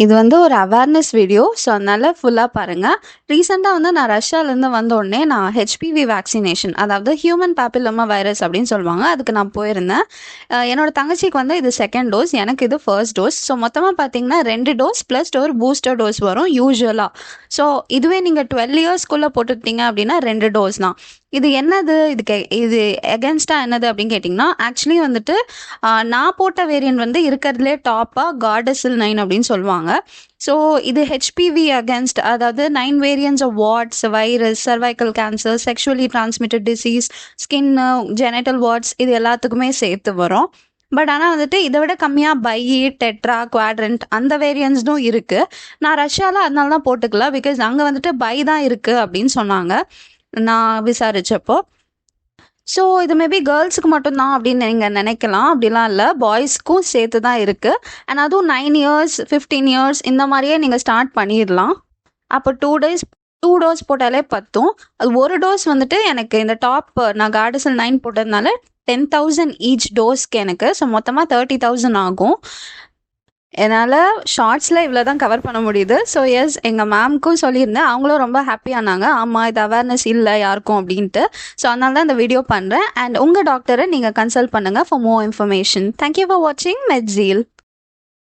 இது வந்து ஒரு அவேர்னஸ் வீடியோ. ஸோ, அதனால ஃபுல்லா பாருங்க. ரீசென்ட்டா வந்து நான் ரஷ்யாலேருந்து வந்த உடனே நான் ஹெச்பிவி வேக்சினேஷன் அதாவது ஹியூமன் பேப்பிலோமா வைரஸ் அப்படின்னு சொல்லுவாங்க. அதுக்கு நான் போயிருந்தேன். என்னோட தங்கச்சிக்கு வந்து இது 2ண்ட் டோஸ். எனக்கு இது 1st டோஸ். ஸோ, மொத்தமா பார்த்தீங்கன்னா 2 டோஸ் ப்ளஸ் ஒரு பூஸ்டர் டோஸ் வரும் யூசுவலா. ஸோ, இதுவே நீங்க 12 இயர்ஸ்க்குள்ள போட்டுக்கிட்டீங்க அப்படின்னா 2 டோஸ் தான். இது என்னது? இது எகென்ஸ்டா என்னது அப்படின்னு கேட்டிங்கன்னா, ஆக்சுவலி வந்துட்டு நான் போட்ட வேரியன்ட் வந்து இருக்கிறதுலே டாப்பா கார்டசில் 9 அப்படின்னு சொல்லுவாங்க. ஸோ இது ஹெச்பிவி அகேன்ஸ்ட் அதாவது 9 variants of warts, virus, cervical cancer, sexually transmitted disease, skin, genital warts இது எல்லாத்துக்குமே சேர்த்து வரும். பட் ஆனால் வந்துட்டு இதை விட கம்மியாக பை, டெட்ரா, குவாட்ரண்ட் அந்த வேரியன்ட்ஸும் இருக்குது. நான் ரஷ்யாவில் அதனால தான் போட்டுக்கல. பிகாஸ் அங்கே வந்துட்டு பை தான் இருக்குது அப்படின்னு சொன்னாங்க நான் விசாரிச்சப்போ. ஸோ இது மேபி கேர்ள்ஸுக்கு மட்டும்தான் அப்படின்னு நீங்கள் நினைக்கலாம். அப்படிலாம் இல்லை, பாய்ஸ்க்கும் சேர்த்து தான் இருக்குது. அண்ட் அதுவும் 9 இயர்ஸ் 15 இயர்ஸ் இந்த மாதிரியே நீங்கள் ஸ்டார்ட் பண்ணிடலாம். அப்போ 2 டோஸ் போட்டாலே பத்தும். அது ஒரு டோஸ் வந்துட்டு எனக்கு இந்த டாப் நான் கார்டசில் 9 போட்டதுனால 10,000 ஈச் டோஸ்க்கு எனக்கு. ஸோ மொத்தமாக 30,000 ஆகும். என்னால் ஷார்ட்ஸில் இவ்வளோ தான் கவர் பண்ண முடியுது. ஸோ எஸ், எங்கள் மேம்க்கும் சொல்லியிருந்தேன். அவங்களும் ரொம்ப ஹாப்பியானாங்க. ஆமாம், இது அவேர்னஸ் இல்லை யாருக்கும் அப்படின்ட்டு. ஸோ அதனால தான் இந்த வீடியோ பண்ணுறேன். அண்ட் உங்கள் டாக்டரை நீங்கள் கன்சல்ட் பண்ணுங்கள் for more information. Thank you for வாட்சிங் மெட்ஸீல்.